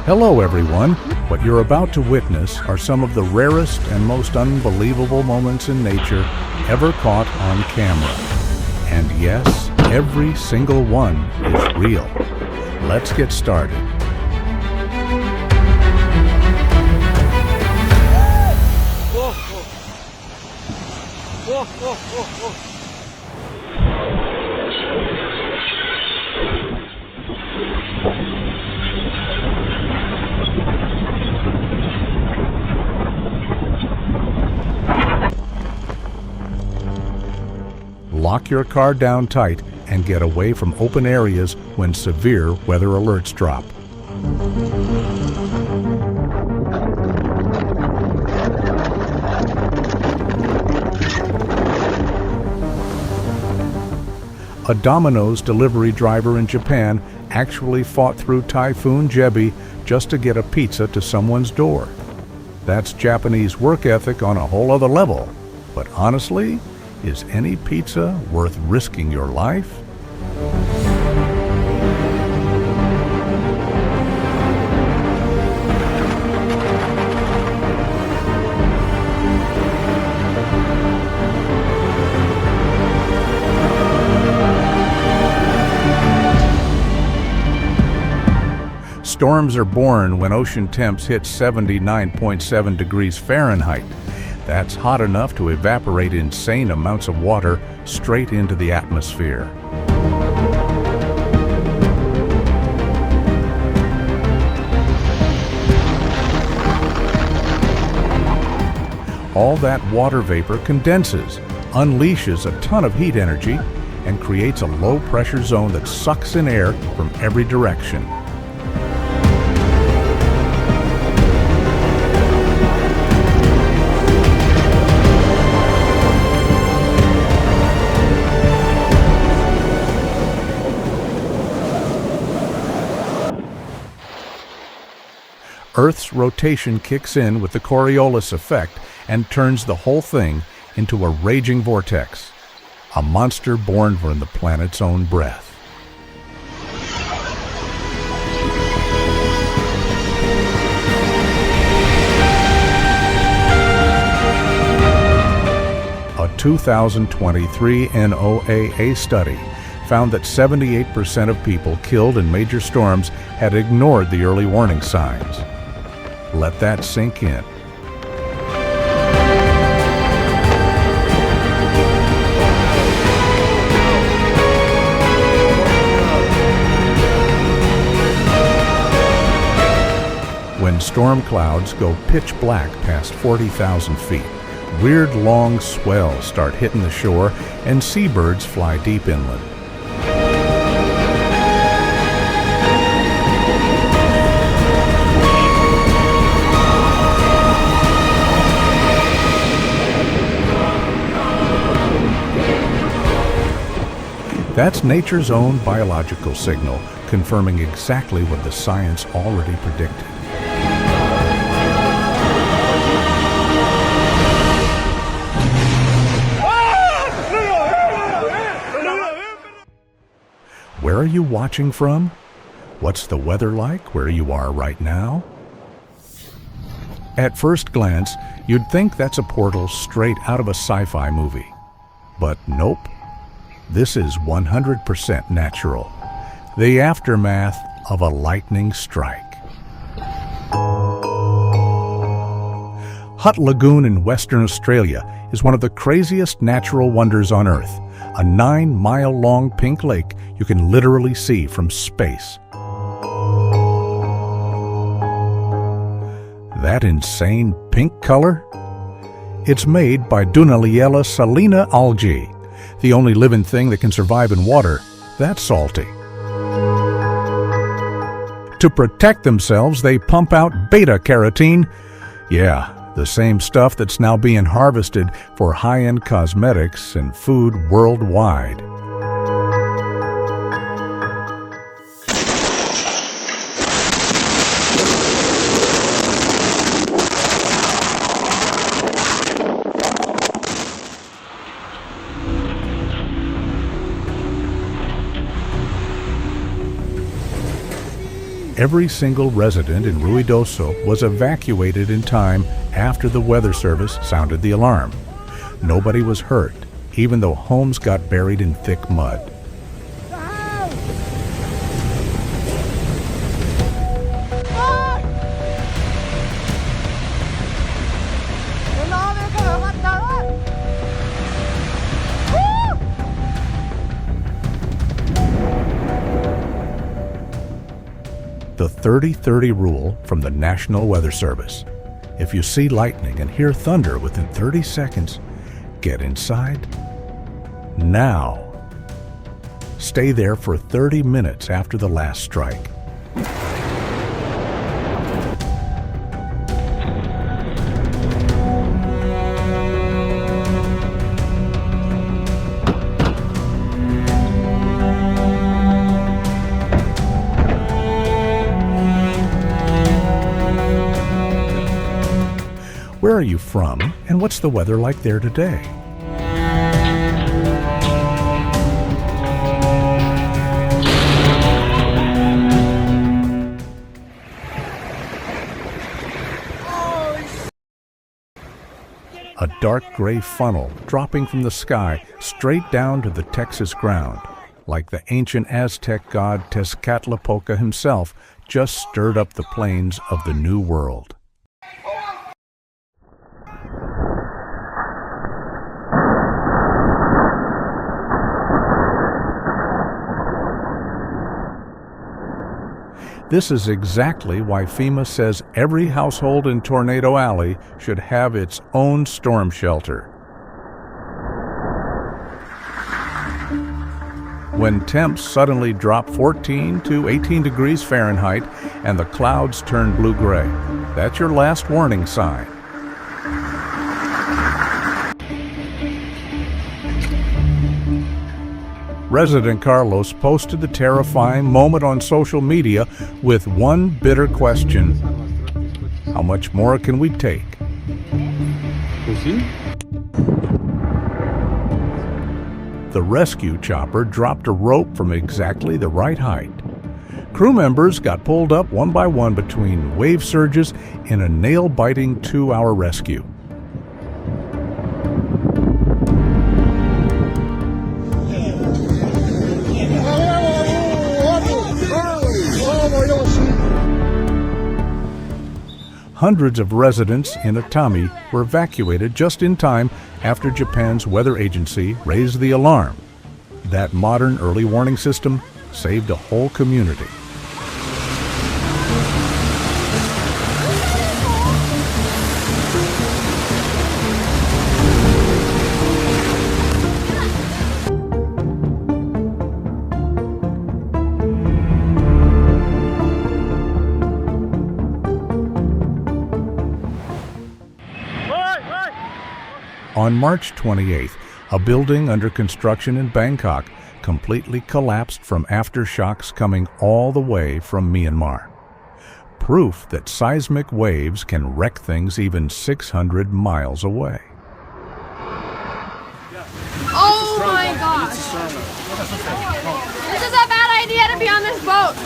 Hello everyone. What you're about to witness are some of the rarest and most unbelievable moments in nature ever caught on camera. And yes, every single one is real. Let's get started. Whoa, whoa. Whoa, whoa, whoa, whoa. Lock your car down tight and get away from open areas when severe weather alerts drop. A Domino's delivery driver in Japan actually fought through Typhoon Jebi just to get a pizza to someone's door. That's Japanese work ethic on a whole other level. But honestly, is any pizza worth risking your life? Storms are born when ocean temps hit 79.7 degrees Fahrenheit. That's hot enough to evaporate insane amounts of water straight into the atmosphere. All that water vapor condenses, unleashes a ton of heat energy, and creates a low-pressure zone that sucks in air from every direction. Earth's rotation kicks in with the Coriolis effect and turns the whole thing into a raging vortex, a monster born from the planet's own breath. A 2023 NOAA study found that 78% of people killed in major storms had ignored the early warning signs. Let that sink in. When storm clouds go pitch black past 40,000 feet, weird long swells start hitting the shore and seabirds fly deep inland. That's nature's own biological signal, confirming exactly what the science already predicted. Where are you watching from? What's the weather like where you are right now? At first glance, you'd think that's a portal straight out of a sci-fi movie. But nope. This is 100% natural. The aftermath of a lightning strike. Hutt Lagoon in Western Australia is one of the craziest natural wonders on Earth. A 9-mile-long pink lake you can literally see from space. That insane pink color? It's made by Dunaliella salina algae, the only living thing that can survive in water that's salty. To protect themselves, they pump out beta-carotene. Yeah, the same stuff that's now being harvested for high-end cosmetics and food worldwide. Every single resident in Ruidoso was evacuated in time after the weather service sounded the alarm. Nobody was hurt, even though homes got buried in thick mud. The 30-30 rule from the National Weather Service. If you see lightning and hear thunder within 30 seconds, get inside now. Stay there for 30 minutes after the last strike. Where are you from, and what's the weather like there today? A dark gray funnel dropping from the sky straight down to the Texas ground, like the ancient Aztec god Tezcatlipoca himself just stirred up the plains of the New World. This is exactly why FEMA says every household in Tornado Alley should have its own storm shelter. When temps suddenly drop 14 to 18 degrees Fahrenheit and the clouds turn blue-gray, that's your last warning sign. Resident Carlos posted the terrifying moment on social media with one bitter question: how much more can we take? The rescue chopper dropped a rope from exactly the right height. Crew members got pulled up one by one between wave surges in a nail-biting 2-hour rescue. Hundreds of residents in Atami were evacuated just in time after Japan's weather agency raised the alarm. That modern early warning system saved a whole community. On March 28th, a building under construction in Bangkok completely collapsed from aftershocks coming all the way from Myanmar. Proof that seismic waves can wreck things even 600 miles away. Oh my gosh! This is a bad idea to be on this boat!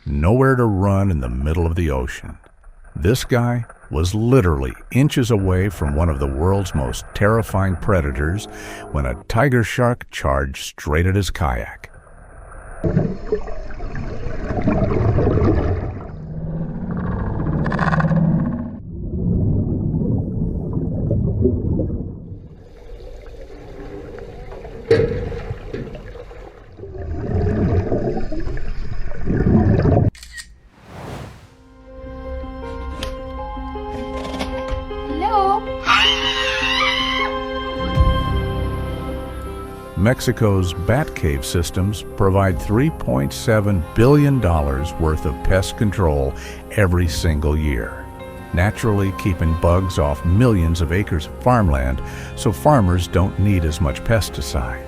Nowhere to run in the middle of the ocean. This guy was literally inches away from one of the world's most terrifying predators when a tiger shark charged straight at his kayak. Mexico's bat cave systems provide $3.7 billion worth of pest control every single year, naturally keeping bugs off millions of acres of farmland so farmers don't need as much pesticide.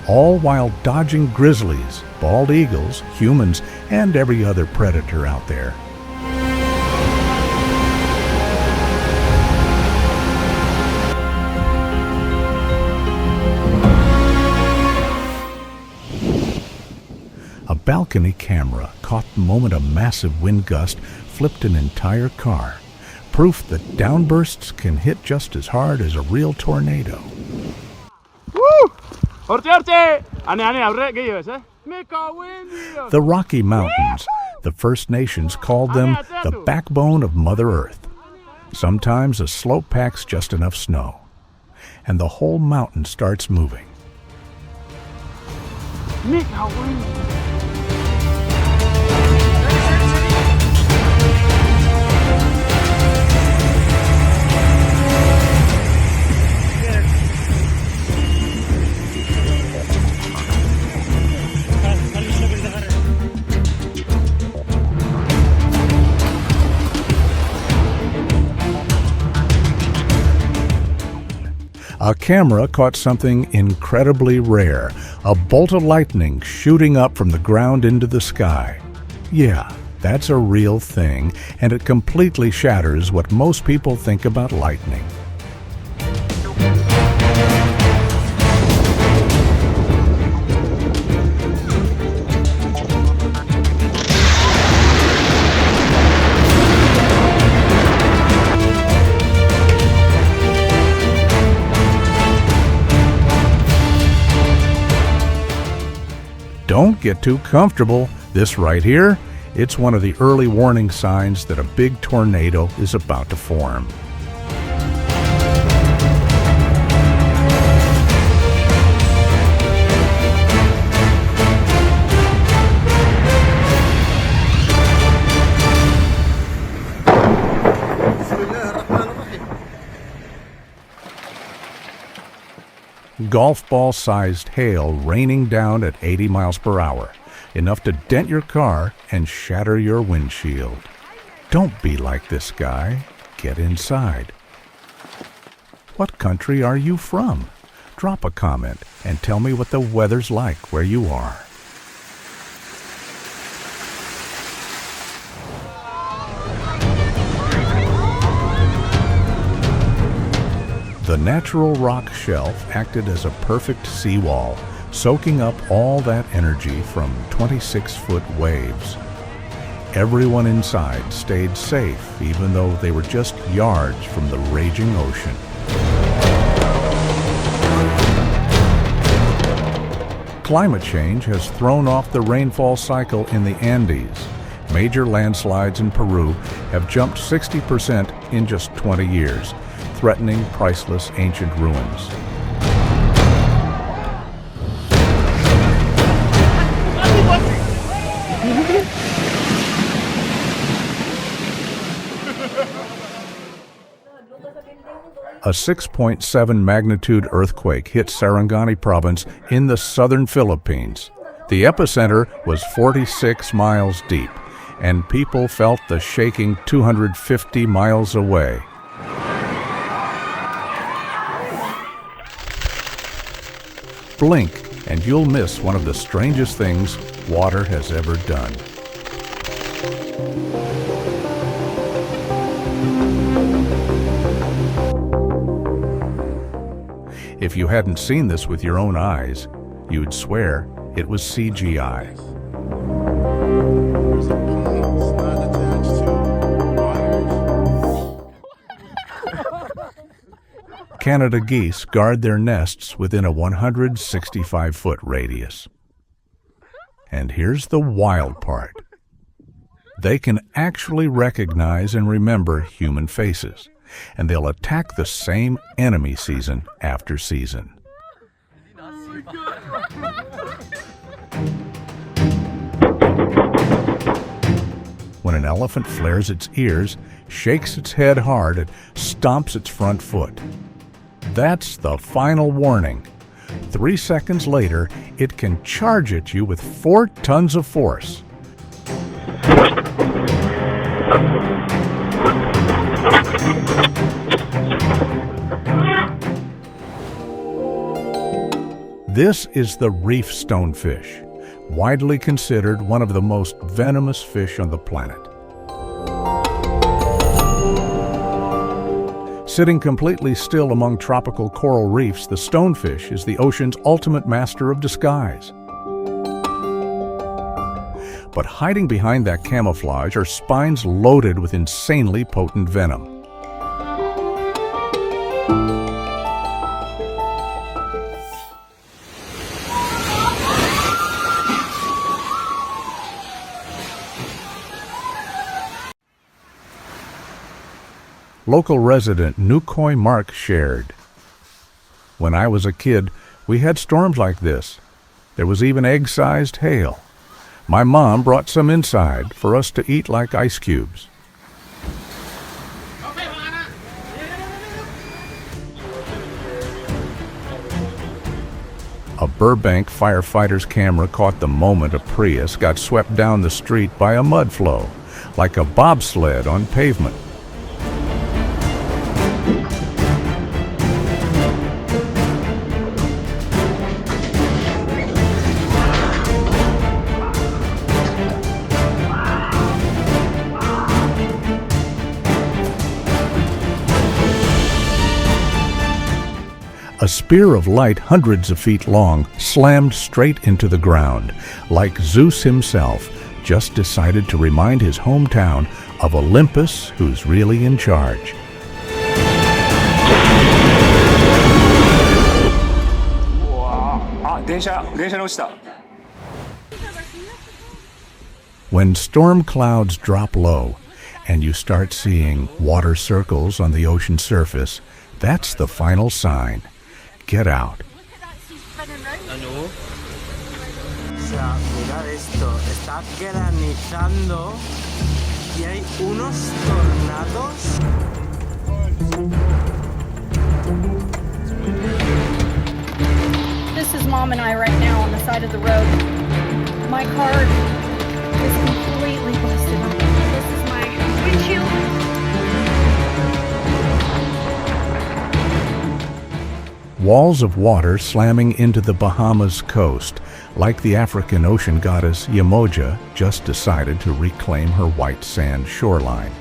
All while dodging grizzlies, bald eagles, humans, and every other predator out there. A balcony camera caught the moment a massive wind gust flipped an entire car. Proof that downbursts can hit just as hard as a real tornado. Woo! The Rocky Mountains, the First Nations called them the backbone of Mother Earth. Sometimes a slope packs just enough snow, and the whole mountain starts moving. A camera caught something incredibly rare, a bolt of lightning shooting up from the ground into the sky. Yeah, that's a real thing, and it completely shatters what most people think about lightning. Don't get too comfortable. This right here, it's one of the early warning signs that a big tornado is about to form. Golf ball-sized hail raining down at 80 miles per hour, enough to dent your car and shatter your windshield. Don't be like this guy. Get inside. What country are you from? Drop a comment and tell me what the weather's like where you are. The natural rock shelf acted as a perfect seawall, soaking up all that energy from 26-foot waves. Everyone inside stayed safe, even though they were just yards from the raging ocean. Climate change has thrown off the rainfall cycle in the Andes. Major landslides in Peru have jumped 60% in just 20 years. Threatening priceless ancient ruins. A 6.7 magnitude earthquake hit Sarangani province in the southern Philippines. The epicenter was 46 miles deep, and people felt the shaking 250 miles away. Blink, and you'll miss one of the strangest things water has ever done. If you hadn't seen this with your own eyes, you'd swear it was CGI. Canada geese guard their nests within a 165-foot radius. And here's the wild part. They can actually recognize and remember human faces, and they'll attack the same enemy season after season. When an elephant flares its ears, shakes its head hard, and stomps its front foot. That's the final warning. 3 seconds later, it can charge at you with 4 tons of force. This is the reef stonefish, widely considered one of the most venomous fish on the planet. Sitting completely still among tropical coral reefs, the stonefish is the ocean's ultimate master of disguise. But hiding behind that camouflage are spines loaded with insanely potent venom. Local resident Nukoi Mark shared, "When I was a kid, we had storms like this. There was even egg-sized hail. My mom brought some inside for us to eat like ice cubes." A Burbank firefighter's camera caught the moment a Prius got swept down the street by a mud flow, like a bobsled on pavement. A spear of light hundreds of feet long slammed straight into the ground, like Zeus himself just decided to remind his hometown of Olympus, who's really in charge. When storm clouds drop low and you start seeing water circles on the ocean surface, that's the final sign. Get out. O sea, mirad esto, está granizando y hay unos tornados. This is Mom and I right now on the side of the road. My car is completely busted. This is my windshield. Walls of water slamming into the Bahamas coast, like the African ocean goddess Yemoja just decided to reclaim her white sand shoreline.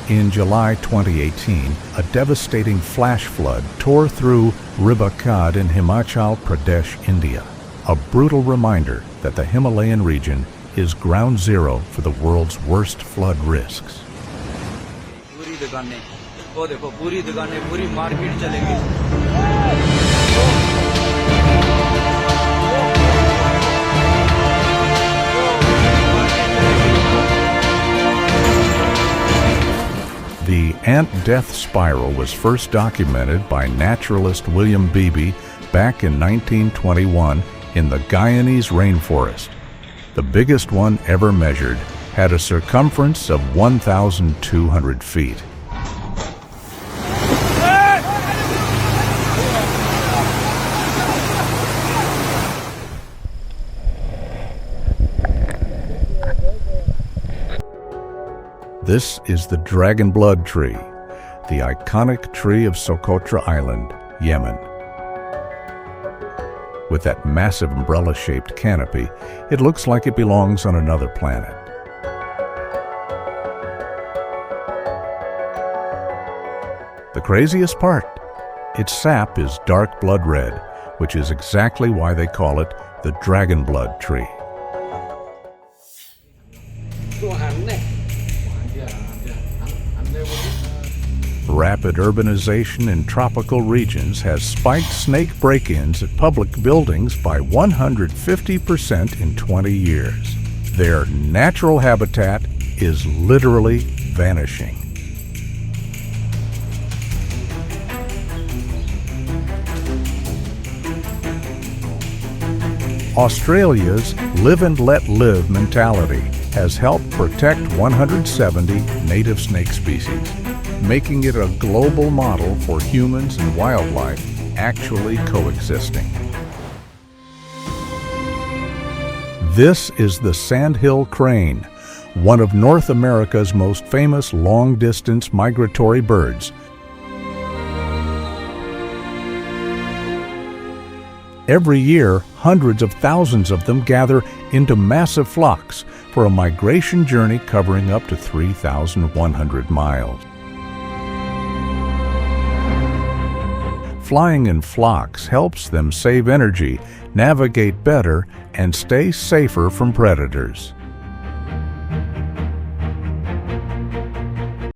In July 2018, a devastating flash flood tore through Ribakad in Himachal Pradesh, India, a brutal reminder that the Himalayan region is ground zero for the world's worst flood risks. The ant death spiral was first documented by naturalist William Beebe back in 1921 in the Guyanese rainforest. The biggest one ever measured had a circumference of 1,200 feet. This is the dragon blood tree, the iconic tree of Socotra Island, Yemen. With that massive umbrella-shaped canopy, it looks like it belongs on another planet. The craziest part, its sap is dark blood red, which is exactly why they call it the dragon blood tree. Rapid urbanization in tropical regions has spiked snake break-ins at public buildings by 150% in 20 years. Their natural habitat is literally vanishing. Australia's live and let live mentality has helped protect 170 native snake species, making it a global model for humans and wildlife actually coexisting. This is the Sandhill crane, one of North America's most famous long-distance migratory birds. Every year, hundreds of thousands of them gather into massive flocks for a migration journey covering up to 3,100 miles. Flying in flocks helps them save energy, navigate better, and stay safer from predators.